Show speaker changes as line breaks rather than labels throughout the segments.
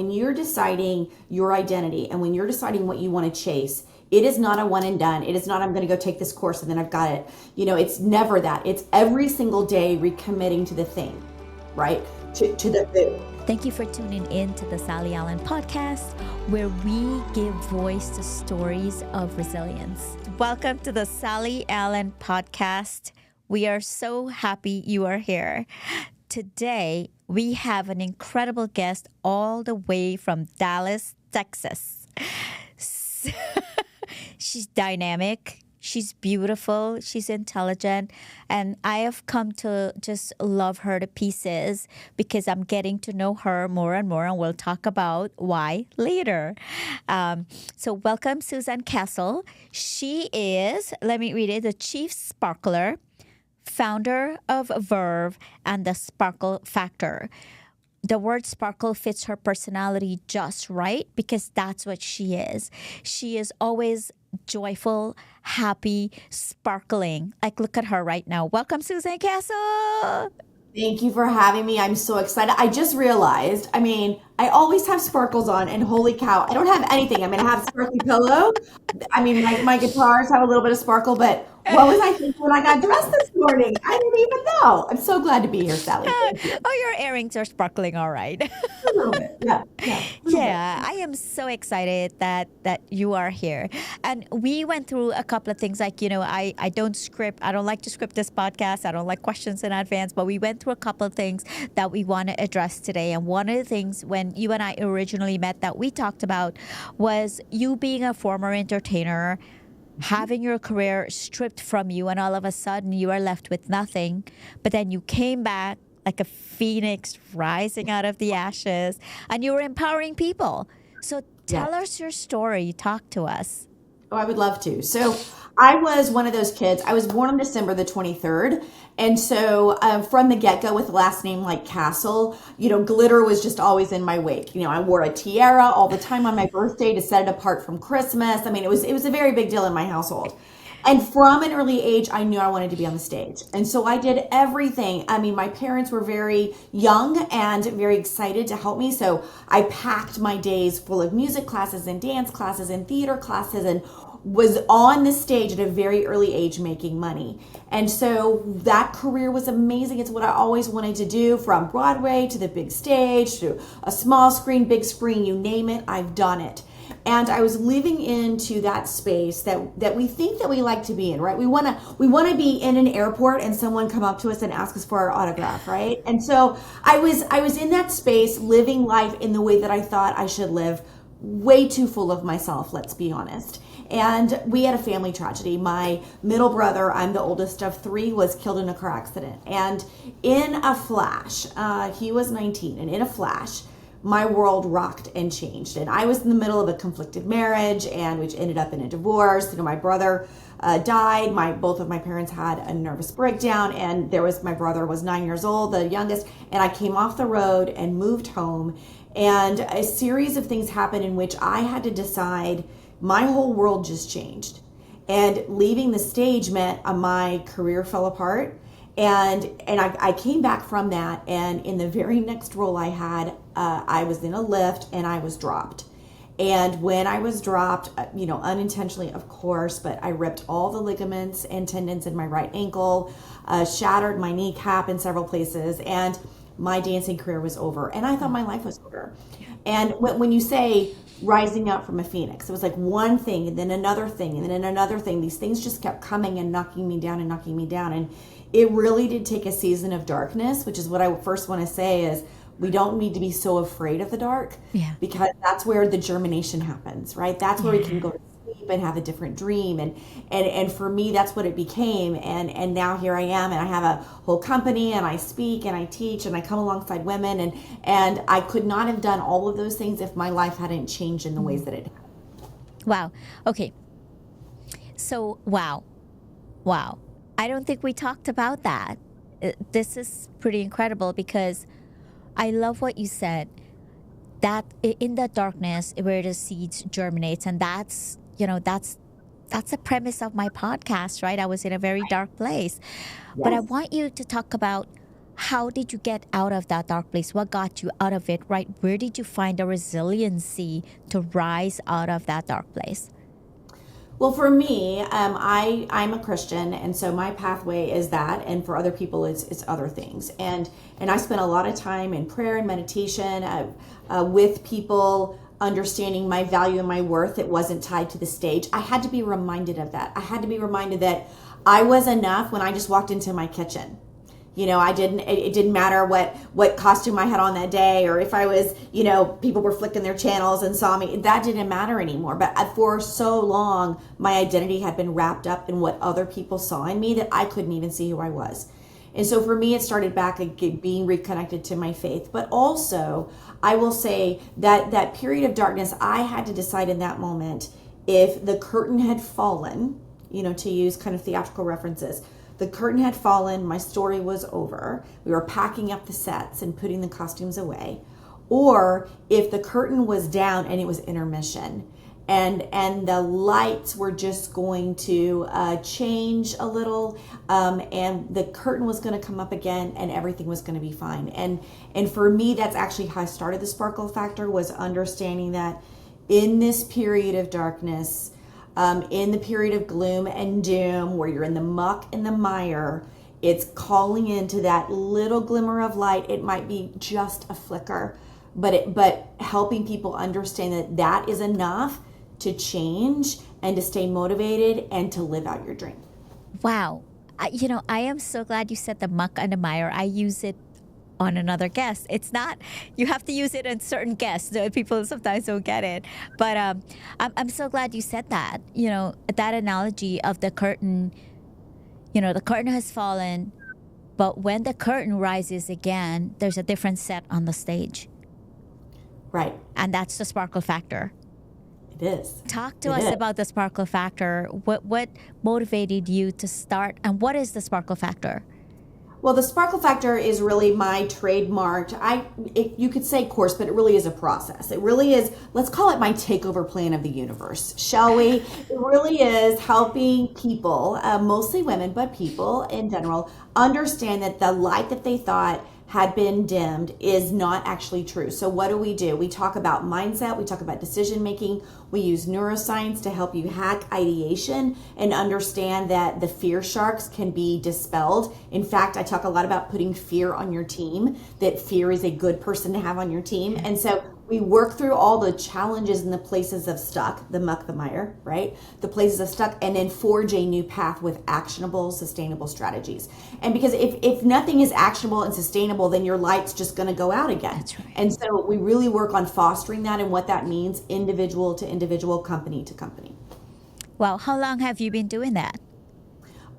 When you're deciding your identity and when you're deciding what you want to chase, it is not a one and done. It is not, I'm going to go take this course and then I've got it. It's never that. It's every single day recommitting to the thing, right? To the food.
Thank you for tuning in to the Sally Allen podcast, where we give voice to stories of resilience. Welcome to the Sally Allen podcast. We are so happy you are here. Today, we have an incredible guest all the way from Dallas, Texas. She's dynamic. She's beautiful, she's intelligent, and I have come to just love her to pieces because I'm getting to know her more and more, and we'll talk about why later. So welcome, Suzanne Castle. She is, let me read it, the Chief Sparkler, founder of Verve and the Sparkle Factor. The word sparkle fits her personality just right because that's what she is. She is always joyful, happy, sparkling. Like, look at her right now. Welcome, Suzanne Castle.
Thank you for having me. I'm so excited. I just realized, I always have sparkles on, and holy cow, I don't have anything. I have a sparkly pillow. My guitars have a little bit of sparkle, but what was I thinking when I got dressed this morning? I didn't even know. I'm so glad to be here, Sally. Thank you.
Oh, your earrings are sparkling all right.
A little bit. Yeah.
Yeah, I am so excited that you are here. And we went through a couple of things like, I don't script. I don't like to script this podcast. I don't like questions in advance. But we went through a couple of things that we want to address today. And one of the things when you and I originally met that we talked about was you being a former entertainer, having your career stripped from you, and all of a sudden you are left with nothing. But then you came back like a phoenix rising out of the ashes, and you were empowering people. So tell us your story. Talk to us.
Oh, I would love to. So I was one of those kids. I was born on December the 23rd. And so from the get-go with the last name like Castle, glitter was just always in my wake. I wore a tiara all the time on my birthday to set it apart from Christmas. It was a very big deal in my household. And from an early age, I knew I wanted to be on the stage. And so I did everything. My parents were very young and very excited to help me. So I packed my days full of music classes and dance classes and theater classes and was on the stage at a very early age making money. And so that career was amazing. It's what I always wanted to do, from Broadway to the big stage to a small screen, big screen, you name it, I've done it. And I was living into that space that we think that we like to be in, right? We want to be in an airport and someone come up to us and ask us for our autograph, right? And so I was in that space, living life in the way that I thought I should live, way too full of myself, let's be honest. And we had a family tragedy. My middle brother, I'm the oldest of three, was killed in a car accident. And in a flash, he was 19, and in a flash, my world rocked and changed. And I was in the middle of a conflicted marriage, and which ended up in a divorce. My brother died. Both of my parents had a nervous breakdown, and my brother was 9 years old, the youngest, and I came off the road and moved home. And a series of things happened in which I had to decide. My whole world just changed. And leaving the stage meant my career fell apart. And I came back from that, and in the very next role I had, I was in a lift and I was dropped. And when I was dropped, unintentionally, of course, but I ripped all the ligaments and tendons in my right ankle, shattered my kneecap in several places, and my dancing career was over. And I thought my life was over. And when you say rising up from a phoenix, it was like one thing and then another thing and then another thing. These things just kept coming and knocking me down and knocking me down. And it really did take a season of darkness, which is what I first want to say is we don't need to be so afraid of the dark, because that's where the germination happens, right? That's where we can go to sleep and have a different dream. And for me, that's what it became. And now here I am, and I have a whole company, and I speak and I teach and I come alongside women, and I could not have done all of those things if my life hadn't changed in the ways that it had.
Wow. Okay. So, wow. I don't think we talked about that. This is pretty incredible because I love what you said, that in the darkness where the seeds germinates, and that's the premise of my podcast, right? I was in a very dark place. Yes. But I want you to talk about how did you get out of that dark place? What got you out of it, right? Where did you find the resiliency to rise out of that dark place?
Well, for me, I'm a Christian, and so my pathway is that, and for other people, it's other things. And I spent a lot of time in prayer and meditation with people, understanding my value and my worth. It wasn't tied to the stage. I had to be reminded of that. I had to be reminded that I was enough when I just walked into my kitchen. It didn't matter what costume I had on that day, or if I was, people were flicking their channels and saw me. That didn't matter anymore. But for so long, my identity had been wrapped up in what other people saw in me that I couldn't even see who I was. And so for me, it started back being reconnected to my faith. But also, I will say that period of darkness, I had to decide in that moment if the curtain had fallen, to use kind of theatrical references. The curtain had fallen, my story was over. We were packing up the sets and putting the costumes away. Or if the curtain was down and it was intermission, and the lights were just going to change a little, and the curtain was going to come up again, and everything was going to be fine. And for me, that's actually how I started the Sparkle Factor, was understanding that in this period of darkness, in the period of gloom and doom, where you're in the muck and the mire, it's calling into that little glimmer of light. It might be just a flicker, but helping people understand that is enough to change and to stay motivated and to live out your dream.
Wow. I am so glad you said the muck and the mire. I use it on another guest. It's not, you have to use it on certain guests. People sometimes don't get it. But I'm so glad you said that. That analogy of the curtain, the curtain has fallen, but when the curtain rises again, there's a different set on the stage.
Right.
And that's the Sparkle Factor.
It is.
Talk to us about the Sparkle Factor. What motivated you to start, and what is the Sparkle Factor?
Well, the Sparkle Factor is really my trademarked, you could say course, but it really is a process. It really is, let's call it my takeover plan of the universe, shall we? It really is helping people, mostly women, but people in general, understand that the light that they thought had been dimmed is not actually true. So what do? We talk about mindset, we talk about decision making, we use neuroscience to help you hack ideation and understand that the fear sharks can be dispelled. In fact, I talk a lot about putting fear on your team, that fear is a good person to have on your team. And so we work through all the challenges and the places of stuck, the muck, the mire, right? The places of stuck, and then forge a new path with actionable, sustainable strategies. And because if nothing is actionable and sustainable, then your light's just going to go out again.
That's right.
And so we really work on fostering that and what that means, individual to individual, company to company.
Well, how long have you been doing that?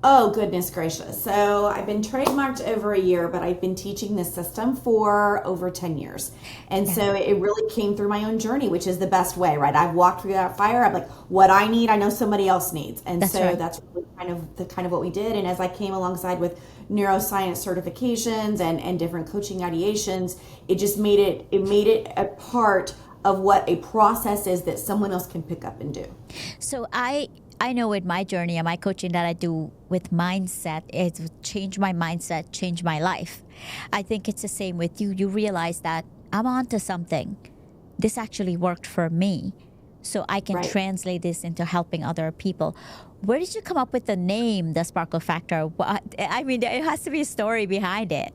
Oh, goodness gracious. So I've been trademarked over a year, but I've been teaching this system for over 10 years. And so it really came through my own journey, which is the best way, right? I've walked through that fire. I'm like, what I need, I know somebody else needs. And that's that's really kind of what we did. And as I came alongside with neuroscience certifications and different coaching ideations, it just made it a part of what a process is that someone else can pick up and do.
So I know with my journey and my coaching that I do with mindset, it's change my mindset, change my life. I think it's the same with you. You realize that I'm onto something. This actually worked for me. So I can translate this into helping other people. Where did you come up with the name, the Sparkle Factor? I mean, there has to be a story behind it.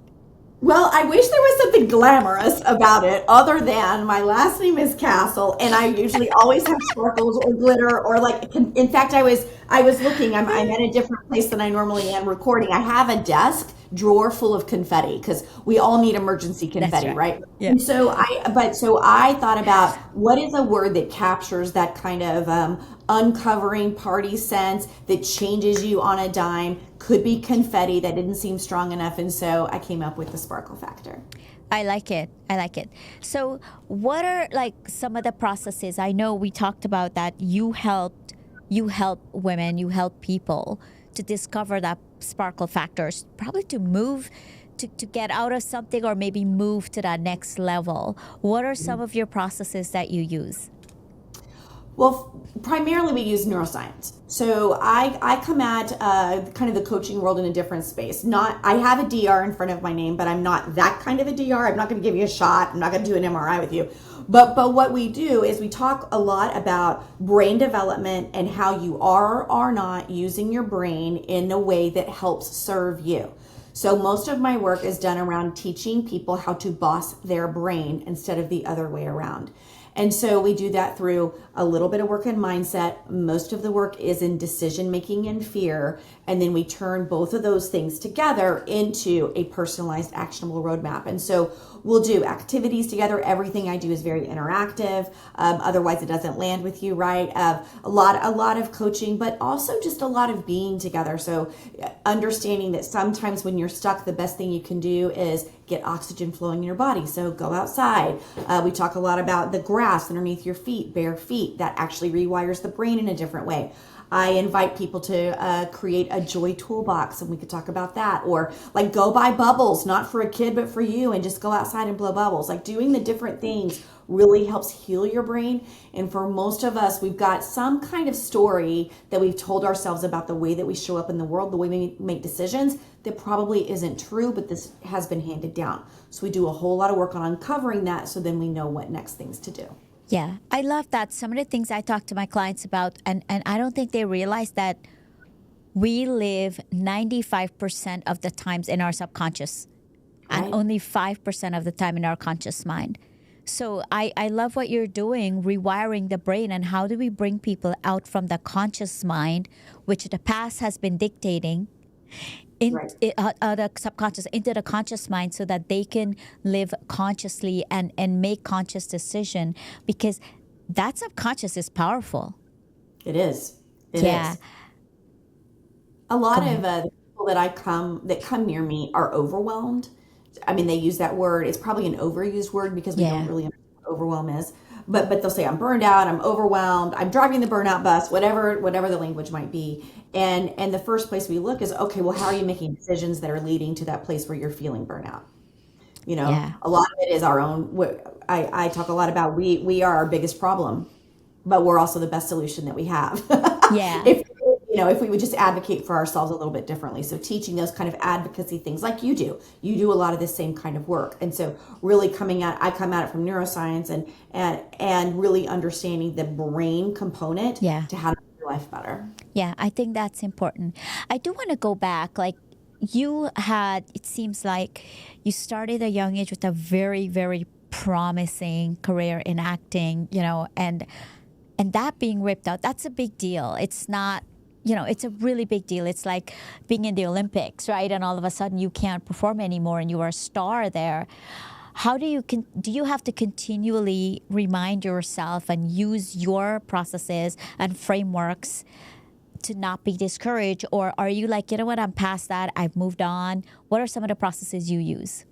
Well, I wish there was something glamorous about it other than my last name is Castle, and I usually always have sparkles or glitter or in fact, I was looking, I'm at a different place than I normally am recording. I have a desk drawer full of confetti because we all need emergency confetti, right?
Yeah.
And so I thought about what is a word that captures that kind of uncovering party sense that changes you on a dime. Could be confetti. That didn't seem strong enough, and so I came up with the Sparkle Factor.
I like it. So what are some of the processes? I know we talked about that you help women, you help people to discover that Sparkle Factors, probably to move to get out of something or maybe move to that next level. What are some of your processes that you use?
Well, primarily we use neuroscience. So I come at kind of the coaching world in a different space. Not I have a DR in front of my name, but I'm not that kind of a DR. I'm not going to give you a shot. I'm not going to do an MRI with you. But what we do is we talk a lot about brain development and how you are or are not using your brain in a way that helps serve you. So most of my work is done around teaching people how to boss their brain instead of the other way around. And so we do that through a little bit of work in mindset. Most of the work is in decision making and fear. And then we turn both of those things together into a personalized, actionable roadmap. And so we'll do activities together. Everything I do is very interactive. Otherwise, it doesn't land with you, right? A lot of coaching, but also just a lot of being together. So understanding that sometimes when you're stuck, the best thing you can do is get oxygen flowing in your body. So go outside. We talk a lot about the grass underneath your feet, bare feet. That actually rewires the brain in a different way. I invite people to create a joy toolbox, and we could talk about that. Or like go buy bubbles, not for a kid, but for you, and just go outside and blow bubbles. Like doing the different things really helps heal your brain. And for most of us, we've got some kind of story that we've told ourselves about the way that we show up in the world, the way we make decisions that probably isn't true, but this has been handed down. So we do a whole lot of work on uncovering that so then we know what next things to do.
Yeah, I love that. Some of the things I talk to my clients about, and I don't think they realize that we live 95% of the times in our subconscious and
Right.
only 5% of the time in our conscious mind. So I love what you're doing, rewiring the brain. And how do we bring people out from the conscious mind, which the past has been dictating,
Right.
the subconscious into the conscious mind, so that they can live consciously and make conscious decision, because that subconscious is powerful.
It is. It
Yeah.
is. A lot
Go
of
ahead.
the people that come near me are overwhelmed. I mean, they use that word. It's probably an overused word because we don't
Yeah.
really understand what overwhelm is. But they'll say I'm burned out, I'm overwhelmed, I'm driving the burnout bus, whatever the language might be. And the first place we look is, okay, well, how are you making decisions that are leading to that place where you're feeling burnout?
Yeah.
A lot of it is our own. I talk a lot about we are our biggest problem, but we're also the best solution that we have.
Yeah.
If we would just advocate for ourselves a little bit differently. So teaching those kind of advocacy things like you do a lot of the same kind of work. And so really I come at it from neuroscience and really understanding the brain component
Yeah.
to how to make your life better.
Yeah, I think that's important. I do want to go back. Like, it seems like you started at a young age with a very, very promising career in acting, and that being ripped out, that's a big deal. It's not, it's a really big deal. It's like being in the Olympics, right? And all of a sudden you can't perform anymore and you are a star there. How do you have to continually remind yourself and use your processes and frameworks to not be discouraged? Or are you like, you know what, I'm past that, I've moved on? What are some of the processes you use?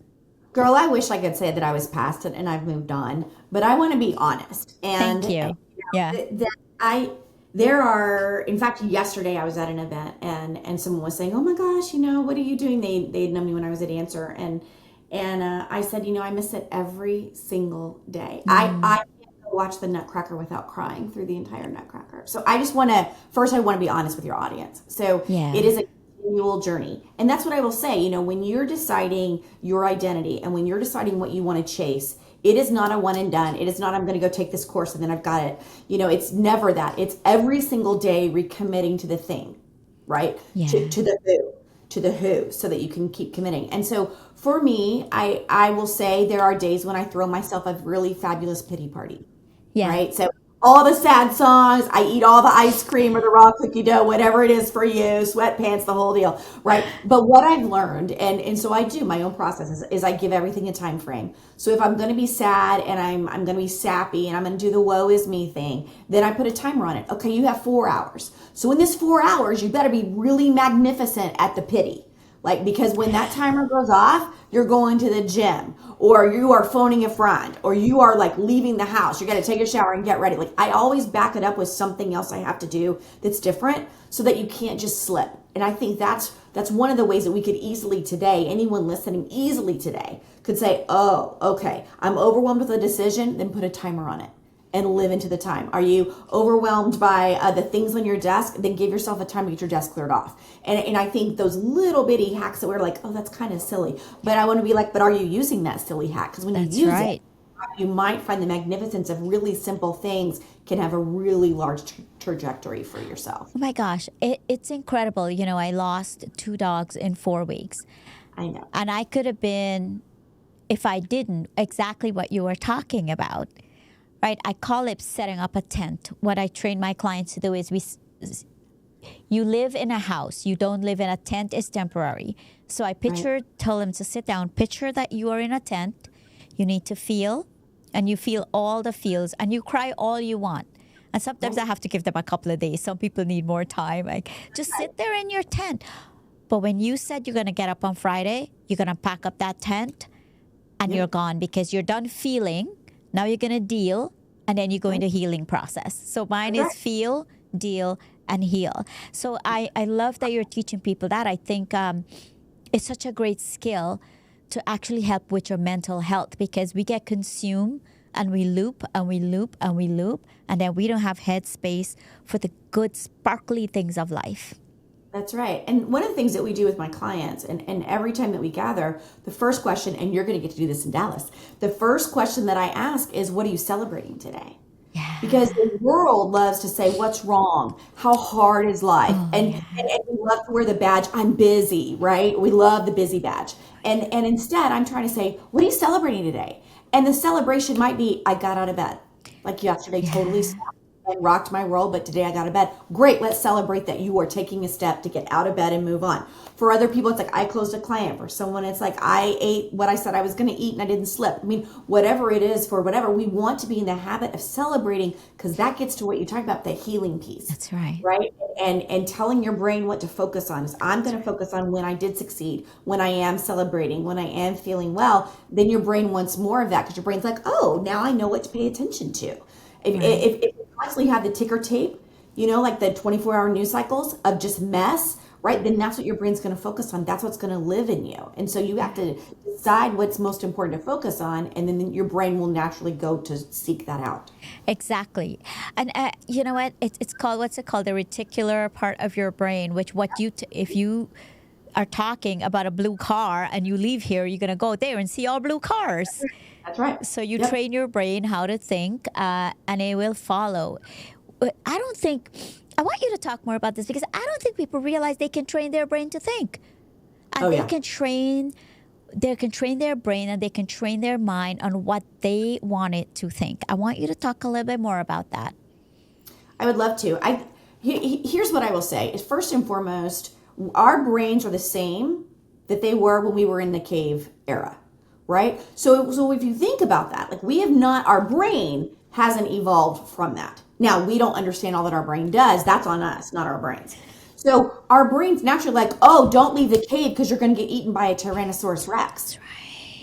Girl, I wish I could say that I was past it and I've moved on, but I want to be honest.
Thank you. Yeah.
That I there are, in fact, yesterday I was at an event and someone was saying, "Oh my gosh, what are you doing?" They'd known me when I was a dancer, and I said, I miss it every single day. I can't go watch the Nutcracker without crying through the entire Nutcracker. So I just want to first I want to be honest with your audience. So
Yeah.
it is a continual journey, and that's what I will say. When you're deciding your identity and when you're deciding what you want to chase, it is not a one and done. It is not, I'm going to go take this course and then I've got it. It's never that. It's every single day recommitting to the thing, right?
Yeah.
To the who, so that you can keep committing. And so for me, I will say there are days when I throw myself a really fabulous pity party,
Yeah.
right? So all the sad songs, I eat all the ice cream or the raw cookie dough, whatever it is for you, sweatpants, the whole deal, right? But what I've learned, and so I do my own process is I give everything a time frame. So if I'm going to be sad and I'm going to be sappy and I'm going to do the woe is me thing, then I put a timer on it. Okay, you have 4 hours. So in this 4 hours, you better be really magnificent at the pity. Because when that timer goes off, you're going to the gym or you are phoning a friend or you are leaving the house. You got to take a shower and get ready. I always back it up with something else I have to do that's different so that you can't just slip. And I think that's one of the ways that we could easily today, anyone listening easily today could say, oh, okay, I'm overwhelmed with a decision, then put a timer on it. and live into the time? Are you overwhelmed by the things on your desk? Then give yourself a time to get your desk cleared off. And I think those little bitty hacks that we're like, oh, that's kind of silly. But I want to be like, but are you using that silly hack? Because when you
That's
use it,
right.
you might find the magnificence of really simple things can have a really large trajectory for yourself.
Oh my gosh, it's incredible. I lost 2 dogs in 4 weeks.
I know.
And I could have been, if I didn't, exactly what you were talking about, right? I call it setting up a tent. What I train my clients to do is you live in a house. You don't live in a tent. It's temporary. So I tell them to sit down, picture that you are in a tent. You need to feel, and you feel all the feels, and you cry all you want. And sometimes I have to give them a couple of days. Some people need more time. Like, just sit there in your tent. But when you said you're going to get up on Friday, you're going to pack up that tent and you're gone because you're done feeling. Now you're going to deal, and then you go into healing process. So mine is feel, deal, and heal. So I love that you're teaching people that. I think it's such a great skill to actually help with your mental health, because we get consumed and we loop and we loop and we loop, and then we don't have headspace for the good, sparkly things of life.
That's right. And one of the things that we do with my clients, and every time that we gather, the first question, and you're going to get to do this in Dallas, the first question that I ask is, what are you celebrating today?
Yeah.
Because the world loves to say, what's wrong? How hard is life? And we love to wear the badge, I'm busy, right? We love the busy badge. And instead, I'm trying to say, what are you celebrating today? And the celebration might be, I got out of bed. Like yesterday, totally stopped and rocked my world, but today I got out of bed. Great, let's celebrate that you are taking a step to get out of bed and move on. For other people, it's like, I closed a client. For someone, it's like, I ate what I said I was going to eat and I didn't slip. I mean, whatever it is, for whatever, we want to be in the habit of celebrating, because that gets to what you talked about, the healing piece.
That's right.
Right? And telling your brain what to focus on is, I'm going to focus on when I did succeed, when I am celebrating, when I am feeling well. Then your brain wants more of that, because your brain's like, oh, now I know what to pay attention to. If you constantly have the ticker tape, like the 24-hour news cycles of just mess, right? Then that's what your brain's going to focus on. That's what's going to live in you. And so you have to decide what's most important to focus on, and then your brain will naturally go to seek that out.
Exactly. And you know what? It's called, what's it called? The reticular part of your brain, which if you are talking about a blue car and you leave here, you're going to go there and see all blue cars.
That's right.
So you train your brain how to think, and it will follow. I want you to talk more about this, because I don't think people realize they can train their brain to think. And they can train their brain, and they can train their mind on what they want it to think. I want you to talk a little bit more about that.
I would love to. Here's what I will say is, first and foremost, our brains are the same that they were when we were in the cave era, right? So if you think about that, like our brain hasn't evolved from that. Now, we don't understand all that our brain does. That's on us, not our brains. So our brain's naturally like, oh, don't leave the cave because you're going to get eaten by a Tyrannosaurus Rex.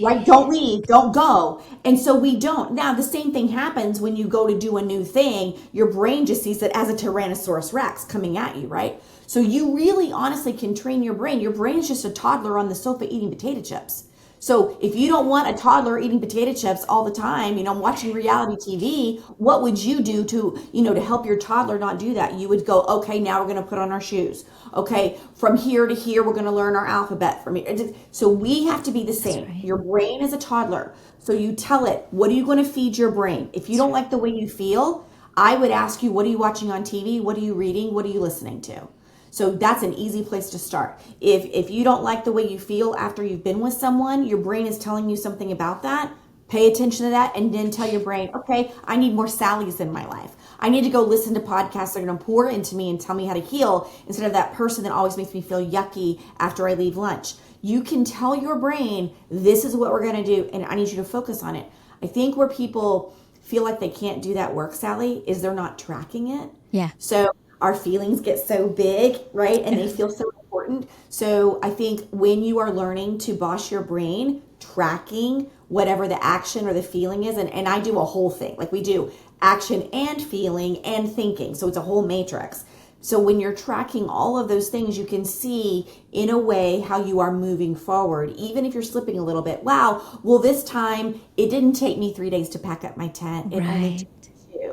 Right? Don't leave, don't go. And so we don't. Now, the same thing happens when you go to do a new thing. Your brain just sees it as a Tyrannosaurus Rex coming at you, right? So you really honestly can train your brain. Your brain is just a toddler on the sofa eating potato chips. So if you don't want a toddler eating potato chips all the time, watching reality TV, what would you do to help your toddler not do that? You would go, okay, now we're going to put on our shoes. Okay, from here to here, we're going to learn our alphabet from here. So we have to be the same. Right. Your brain is a toddler. So you tell it, what are you going to feed your brain? If you don't like the way you feel, I would ask you, what are you watching on TV? What are you reading? What are you listening to? So that's an easy place to start. If you don't like the way you feel after you've been with someone, your brain is telling you something about that. Pay attention to that, and then tell your brain, okay, I need more Sallys in my life. I need to go listen to podcasts that are going to pour into me and tell me how to heal, instead of that person that always makes me feel yucky after I leave lunch. You can tell your brain, this is what we're going to do, and I need you to focus on it. I think where people feel like they can't do that work, Sally, is they're not tracking it.
Yeah.
So our feelings get so big, right? And they feel so important. So I think when you are learning to boss your brain, tracking whatever the action or the feeling is, and I do a whole thing, like we do action and feeling and thinking. So it's a whole matrix. So when you're tracking all of those things, you can see in a way how you are moving forward, even if you're slipping a little bit. Wow, well, this time it didn't take me 3 days to pack up my tent. It only took 2.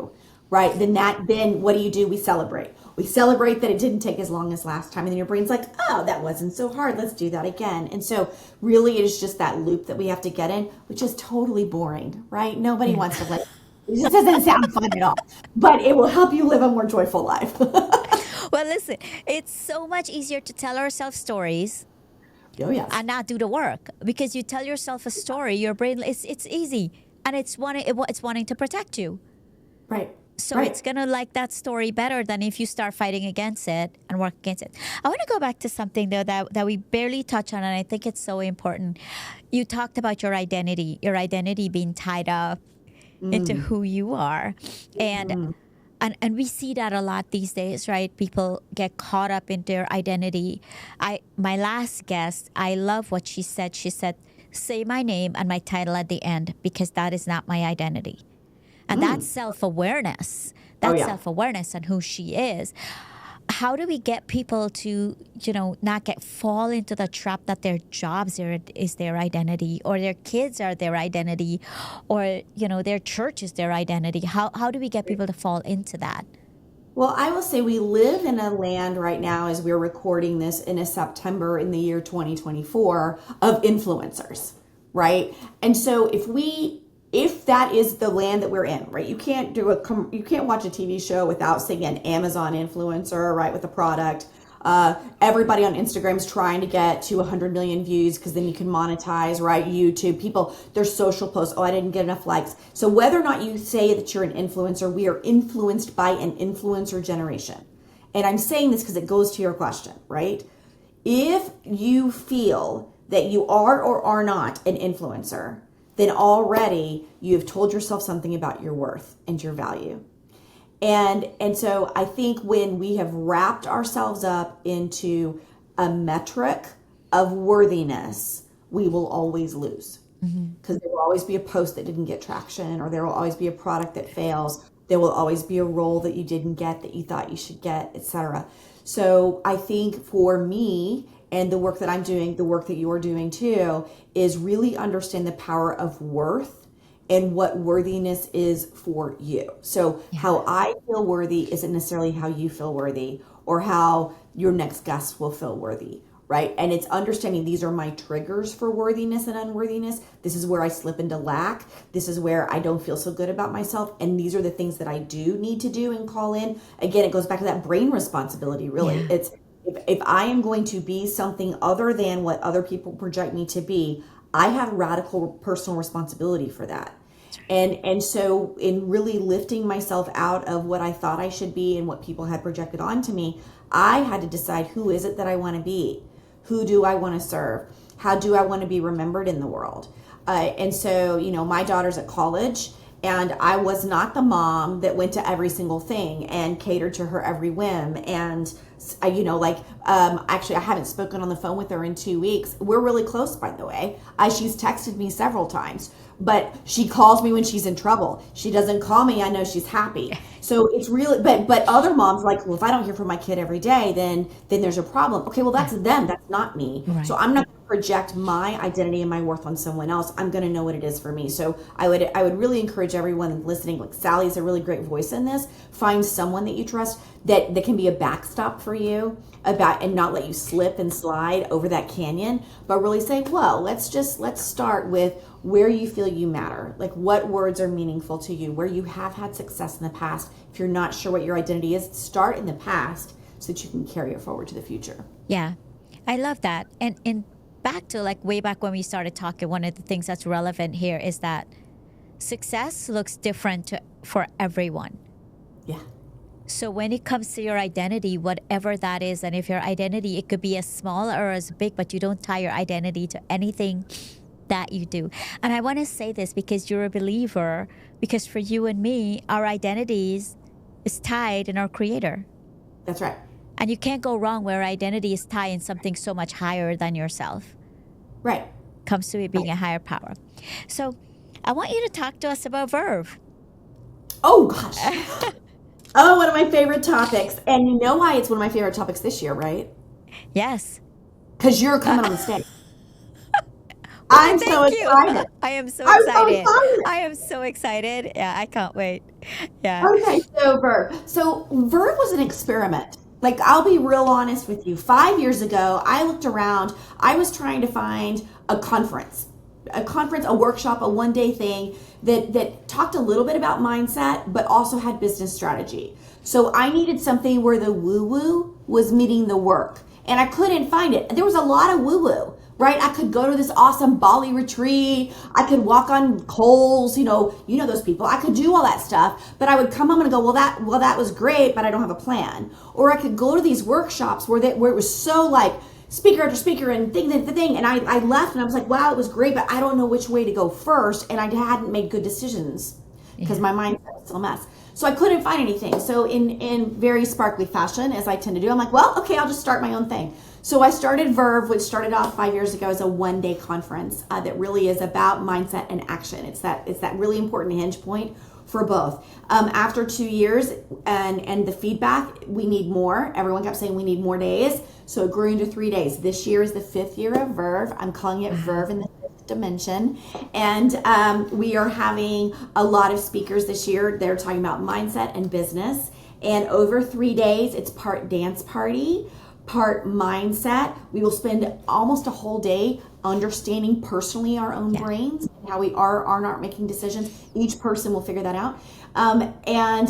right? Then what do? We celebrate. We celebrate that it didn't take as long as last time. And then your brain's like, oh, that wasn't so hard. Let's do that again. And so really it is just that loop that we have to get in, which is totally boring, right? Nobody
Yeah.
wants to live. It just doesn't sound fun at all. But it will help you live a more joyful life.
Well, listen, it's so much easier to tell ourselves stories
Oh yes.
and not do the work because you tell yourself a story, your brain it's easy and it's wanting to protect you.
Right.
So
Right.
it's gonna like that story better than if you start fighting against it and work against it. I want to go back to something though that we barely touch on, and I think it's so important. You talked about your identity being tied up into who you are, and and we see that a lot these days, right? People get caught up in their identity. My last guest, I love what she said. She said, "Say my name and my title at the end because that is not my identity." And that's self-awareness.
Oh
That's
yeah.
self-awareness on who she is. How do we get people to, not fall into the trap that their jobs is their identity, or their kids are their identity, or, their church is their identity? How do we get people to fall into that?
Well, I will say we live in a land right now as we're recording this in a September in the year 2024 of influencers, right? And so if that is the land that we're in, right? You can't watch a TV show without seeing an Amazon influencer, right, with a product. Everybody on Instagram's trying to get to 100 million views because then you can monetize, right? YouTube, people, their social posts, oh, I didn't get enough likes. So whether or not you say that you're an influencer, we are influenced by an influencer generation. And I'm saying this because it goes to your question, right? If you feel that you are or are not an influencer, then already you've told yourself something about your worth and your value. And so I think when we have wrapped ourselves up into a metric of worthiness, we will always lose. Because there will always be a post that didn't get traction, or there will always be a product that fails. There will always be a role that you didn't get that you thought you should get, etc. So I think for me and the work that I'm doing, the work that you're doing too, is really understand the power of worth and what worthiness is for you. So how I feel worthy isn't necessarily how you feel worthy, or how your next guest will feel worthy, right? And it's understanding these are my triggers for worthiness and unworthiness. This is where I slip into lack. This is where I don't feel so good about myself. And these are the things that I do need to do and call in. Again, it goes back to that brain responsibility, really.
Yeah.
It's if I am going to be something other than what other people project me to be, I have radical personal responsibility for that. And so in really lifting myself out of what I thought I should be and what people had projected onto me, I had to decide, who is it that I want to be? Who do I want to serve? How do I want to be remembered in the world? And so, my daughter's at college, and I was not the mom that went to every single thing and catered to her every whim. And actually, I haven't spoken on the phone with her in 2 weeks. We're really close, by the way. She's texted me several times, but she calls me when she's in trouble. She doesn't call me. I know she's happy. So it's really, but other moms like, well, if I don't hear from my kid every day, then there's a problem. Okay, well, that's them. That's not me.
Right.
So I'm not going to project my identity and my worth on someone else. I'm going to know what it is for me. So I would really encourage everyone listening, like Sally's a really great voice in this. Find someone that you trust that can be a backstop for you and not let you slip and slide over that canyon, but really say, well, let's start with where you feel you matter. Like, what words are meaningful to you, where you have had success in the past. If you're not sure what your identity is, start in the past so that you can carry it forward to the future.
Yeah, I love that. And back to way back when we started talking, one of the things that's relevant here is that success looks different for everyone.
Yeah.
So when it comes to your identity, whatever that is, and if your identity, it could be as small or as big, but you don't tie your identity to anything that you do. And I want to say this because you're a believer, because for you and me, our identities is tied in our Creator.
That's right.
And you can't go wrong where identity is tied in something so much higher than yourself.
Right.
Comes to it being a higher power. So I want you to talk to us about Verve.
Oh, gosh. Oh, one of my favorite topics. And you know why it's one of my favorite topics this year, right?
Yes.
Because you're coming on the stage. I'm so
Thank you.
excited.
I am so
I'm so
excited.
excited.
I am so excited. Yeah, I can't wait. Yeah.
Okay, so Verve. So Verve was an experiment. Like, I'll be real honest with you. 5 years ago, I looked around. I was trying to find a conference, a workshop, a one-day thing that talked a little bit about mindset, but also had business strategy. So I needed something where the woo-woo was meeting the work, and I couldn't find it. There was a lot of woo-woo. Right? I could go to this awesome Bali retreat. I could walk on coals, you know those people. I could do all that stuff, but I would come home and go, well, that was great, but I don't have a plan. Or I could go to these workshops where it was so like speaker after speaker and thing, and I left and I was like, wow, it was great, but I don't know which way to go first, and I hadn't made good decisions because my mindset was still a mess. So I couldn't find anything. So in very sparkly fashion, as I tend to do, I'm like, well, okay, I'll just start my own thing. So I started Verve, which started off 5 years ago as a one-day conference that really is about mindset and action. It's that really important hinge point for both. After 2 years and the feedback, we need more. Everyone kept saying we need more days. So it grew into 3 days. This year is the 5th year of Verve. I'm calling it Verve in the fifth dimension. And we are having a lot of speakers this year. They're talking about mindset and business. And over 3 days, it's part dance party, part mindset. We will spend almost a whole day understanding personally our own brains and how we are not making decisions. Each person will figure that out. And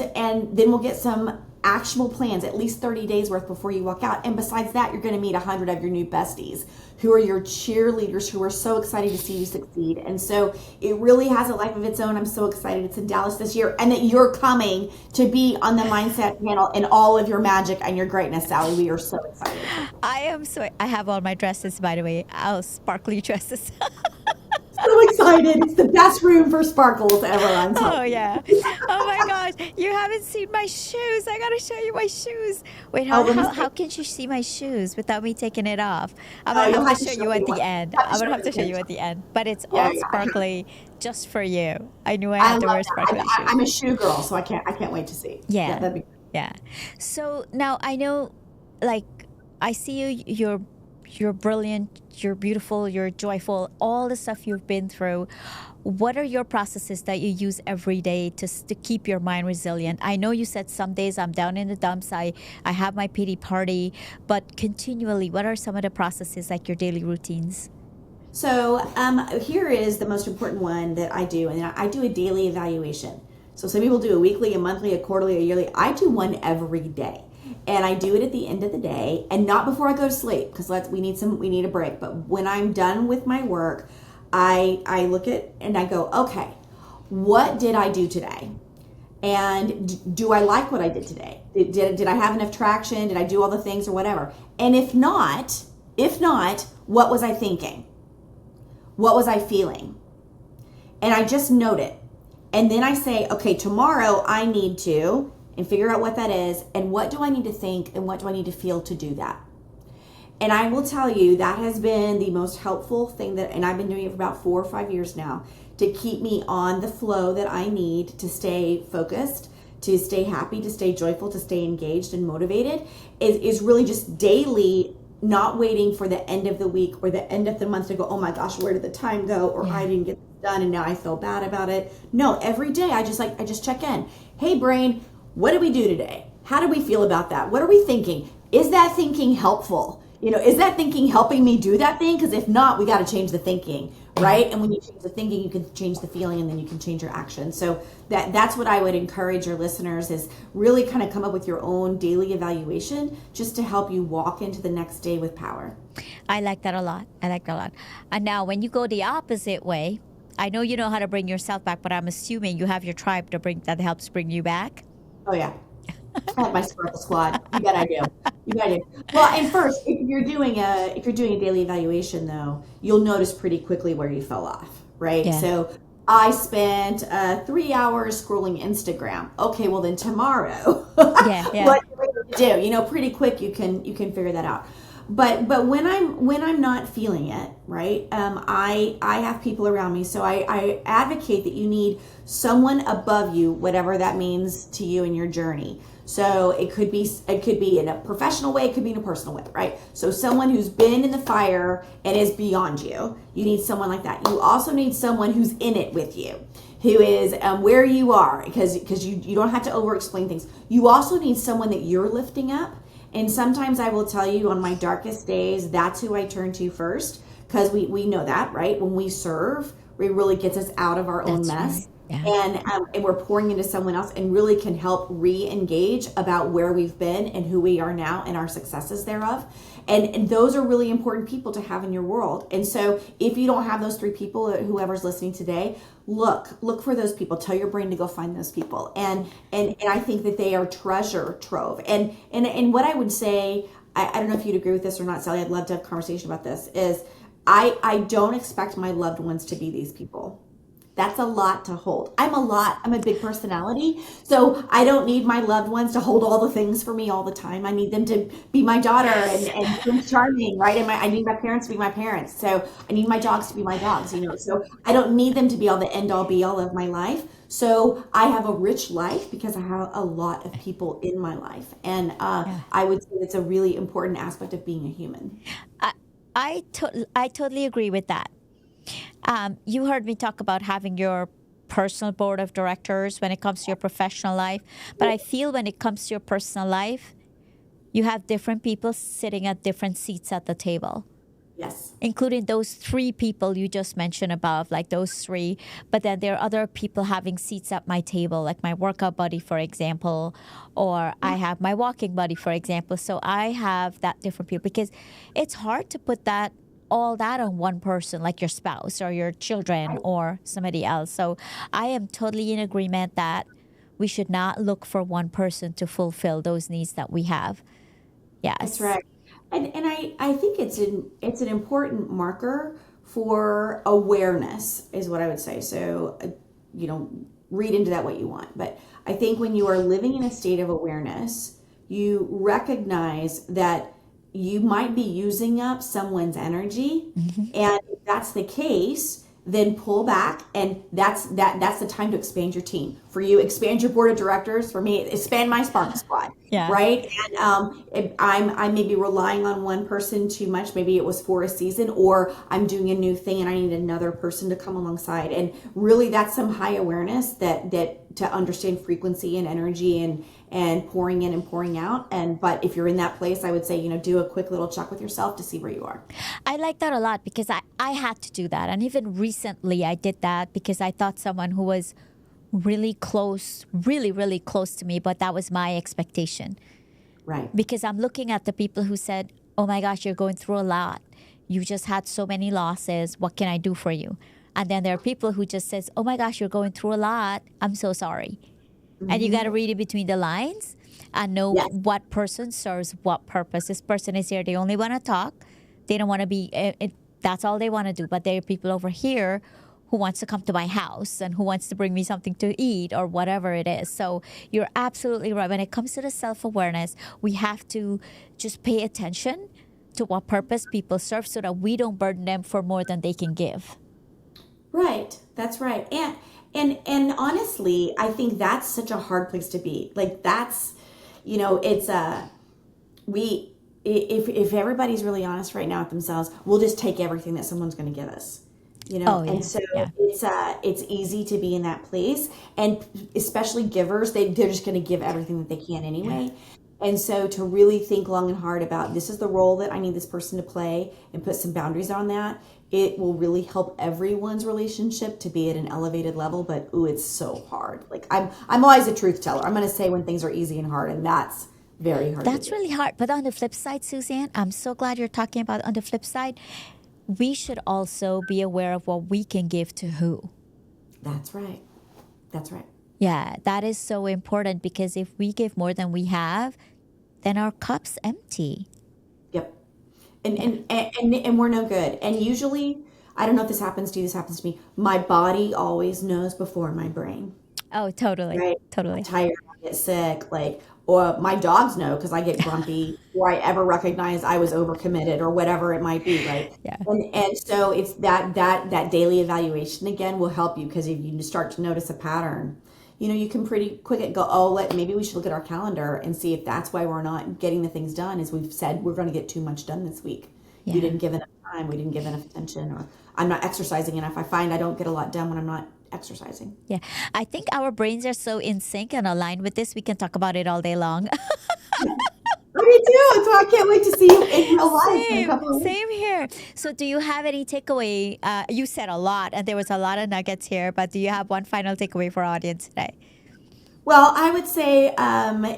then we'll get some actionable plans, at least 30 days worth before you walk out. And besides that, you're going to meet 100 of your new besties who are your cheerleaders who are so excited to see you succeed. And so it really has a life of its own. I'm so excited it's in Dallas this year and that you're coming to be on the Mindset panel in all of your magic and your greatness, Sally. We are so excited.
I have all my dresses, by the way. Oh, sparkly dresses.
So excited. It's the best room for sparkles ever. I'm
Oh
telling you.
yeah. Oh my gosh. You haven't seen my shoes. I gotta show you my shoes. Wait,
Oh,
how
let me
how,
see.
how can you see my shoes without me taking it off? I'm
Oh,
gonna
you'll
have to
have to
show
show
you
me
at the
one.
end.
Have to
I'm gonna
show
have
me
to
the
show you
picture.
at the end. But it's
Yeah,
all
yeah.
sparkly just for you. I knew I
I
had
love
to wear
that.
sparkly shoes.
I'm a shoe girl, so I can't wait to see. Yeah,
Yeah.
that'd be.
Yeah. So now I know, like, I see you, you're brilliant, you're beautiful, you're joyful, all the stuff you've been through. What are your processes that you use every day to keep your mind resilient? I know you said some days I'm down in the dumps, I have my pity party, but continually, what are some of the processes, like your daily routines?
So here is the most important one that I do, and I do a daily evaluation. So some people do a weekly, a monthly, a quarterly, a yearly. I do one every day, and I do it at the end of the day, and not before I go to sleep because we need a break. But when I'm done with my work, I look at and I go, okay, what did I do today? And do I like what I did today? Did I have enough traction? Did I do all the things or whatever? And if not, what was I thinking? What was I feeling? And I just note it. And then I say, okay, tomorrow I need to, and figure out what that is, and what do I need to think, and what do I need to feel to do that? And I will tell you, that has been the most helpful thing and I've been doing it for about 4 or 5 years now, to keep me on the flow that I need to stay focused, to stay happy, to stay joyful, to stay engaged and motivated, is really just daily, not waiting for the end of the week or the end of the month to go, oh my gosh, where did the time go? Or I didn't get this done and now I feel bad about it. No, every day I just check in. Hey brain, what did we do today? How did we feel about that? What are we thinking? Is that thinking helpful? Is that thinking helping me do that thing? Because if not, we got to change the thinking, right? And when you change the thinking, you can change the feeling, and then you can change your action. So that's what I would encourage your listeners, is really kind of come up with your own daily evaluation just to help you walk into the next day with power.
I like that a lot. I like that a lot. And now, when you go the opposite way, I know you know how to bring yourself back, but I'm assuming you have your tribe that helps bring you back.
Oh yeah, I have my sparkle squad. You bet I do. You bet I do. Well, and first, if you're doing a daily evaluation, though, you'll notice pretty quickly where you fell off, right?
Yeah.
So I spent 3 hours scrolling Instagram. Okay, well then tomorrow,
Yeah.
what do I need to do? Pretty quick you can figure that out. but when I'm not feeling it, right? I have people around me, so I advocate that you need someone above you, whatever that means to you in your journey. So it could be in a professional way, it could be in a personal way, right? So someone who's been in the fire and is beyond you. You need someone like that. You also need someone who's in it with you, who is where you are, because you don't have to over explain things. You also need someone that you're lifting up. And sometimes I will tell you, on my darkest days, that's who I turn to first, because we know that, right? When we serve, it really gets us out of our own
That's right.
mess.
Yeah.
And we're pouring into someone else, and really can help re-engage about where we've been and who we are now and our successes thereof. And those are really important people to have in your world. And so if you don't have those three people, whoever's listening today, look for those people. Tell your brain to go find those people. And I think that they are treasure trove. And what I would say, I don't know if you'd agree with this or not, Sally, I'd love to have a conversation about this, is I don't expect my loved ones to be these people. That's a lot to hold. I'm a big personality. So I don't need my loved ones to hold all the things for me all the time. I need them to be my daughter and Prince Charming, right? And I need my parents to be my parents. So I need my dogs to be my dogs, So I don't need them to be all the end all be all of my life. So I have a rich life because I have a lot of people in my life. And
Yeah.
I would say it's a really important aspect of being a human.
I, I totally agree with that. You heard me talk about having your personal board of directors when it comes to your professional life. But I feel when it comes to your personal life, you have different people sitting at different seats at the table,
Yes.
including those three people you just mentioned above, like those three. But then there are other people having seats at my table, like my workout buddy, for example, or I have my walking buddy, for example. So I have that different people, because it's hard to put that all that on one person, like your spouse or your children or somebody else. So I am totally in agreement that we should not look for one person to fulfill those needs that we have.
That's
Yes.
right. And I think it's an important marker for awareness, is what I would say. So you know, read into that what you want. But I think when you are living in a state of awareness, you recognize that you might be using up someone's energy. And if that's the case, then pull back, and that's the time to expand your team. For you, expand your board of directors. For me, expand my Spark Squad,
Yeah.
right? And if I may be relying on one person too much. Maybe it was for a season, or I'm doing a new thing and I need another person to come alongside. And really, that's some high awareness that to understand frequency and energy and pouring in and pouring out. But if you're in that place, I would say, do a quick little check with yourself to see where you are.
I like that a lot, because I had to do that. And even recently, I did that because I thought someone who was really close, really, really close to me, but that was my expectation.
Right.
Because I'm looking at the people who said, oh my gosh, you're going through a lot. You just had so many losses. What can I do for you? And then there are people who just says, oh my gosh, you're going through a lot. I'm so sorry. And you got to read it between the lines and know
Yes.
what person serves what purpose. This person is here. They only want to talk. They don't want to be, that's all they want to do. But there are people over here who wants to come to my house and who wants to bring me something to eat or whatever it is. So you're absolutely right. When it comes to the self-awareness, we have to just pay attention to what purpose people serve so that we don't burden them for more than they can give.
Right. That's right. And honestly, I think that's such a hard place to be. Like, that's, it's we if everybody's really honest right now with themselves, we'll just take everything that someone's going to give us.
Oh,
And
yeah.
so
Yeah.
it's easy to be in that place, and especially givers, they're just going to give everything that they can
Yeah.
anyway. And so to really think long and hard about, this is the role that I need this person to play, and put some boundaries on that, it will really help everyone's relationship to be at an elevated level. But ooh, it's so hard. Like, I'm always a truth teller. I'm going to say when things are easy and hard, and that's very hard to
That's
do.
really hard. But on the flip side, Suzanne, I'm so glad you're talking about on the flip side. We should also be aware of what we can give to who.
That's right. That's right.
Yeah, that is so important, because if we give more than we have, then our cup's empty.
Yep. And
Yeah.
and we're no good. And usually, I don't know if this happens to you, this happens to me. My body always knows before my brain.
Oh, totally.
Right? I'm
Totally.
tired, I get sick, like, or my dogs know because I get grumpy or I ever recognize I was overcommitted or whatever it might be, right?
Yeah.
And so it's that daily evaluation again will help you, because if you start to notice a pattern, you can pretty quick go, oh, maybe we should look at our calendar and see if that's why we're not getting the things done, is we've said we're going to get too much done this week. You
Yeah.
didn't give enough time, we didn't give enough attention, or I'm not exercising enough. I find I don't get a lot done when I'm not exercising.
Yeah. I think our brains are so in sync and aligned with this. We can talk about it all day long.
Me too. So I can't wait to see you in real life in a
Same,
couple of weeks.
same here. So, do you have any takeaway? You said a lot, and there was a lot of nuggets here. But do you have one final takeaway for our audience today?
Well, I would say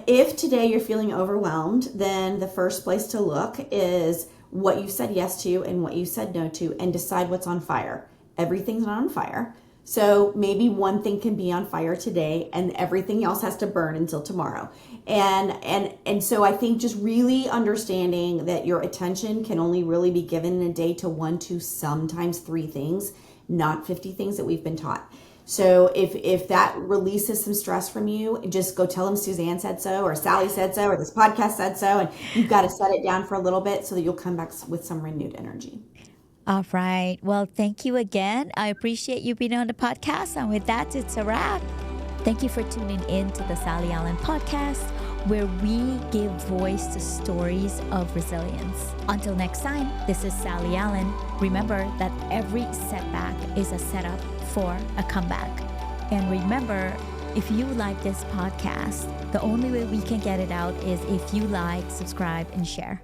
if today you're feeling overwhelmed, then the first place to look is what you said yes to and what you said no to, and decide what's on fire. Everything's not on fire. So maybe one thing can be on fire today and everything else has to burn until tomorrow. And so I think just really understanding that your attention can only really be given in a day to 1 to sometimes 3 things, not 50 things that we've been taught. So if that releases some stress from you, just go tell them Suzanne said so, or Sally said so, or this podcast said so, and you've got to set it down for a little bit so that you'll come back with some renewed energy.
All right. Well, thank you again. I appreciate you being on the podcast. And with that, it's a wrap. Thank you for tuning in to the Sally Allen podcast, where we give voice to stories of resilience. Until next time, this is Sally Allen. Remember that every setback is a setup for a comeback. And remember, if you like this podcast, the only way we can get it out is if you like, subscribe, and share.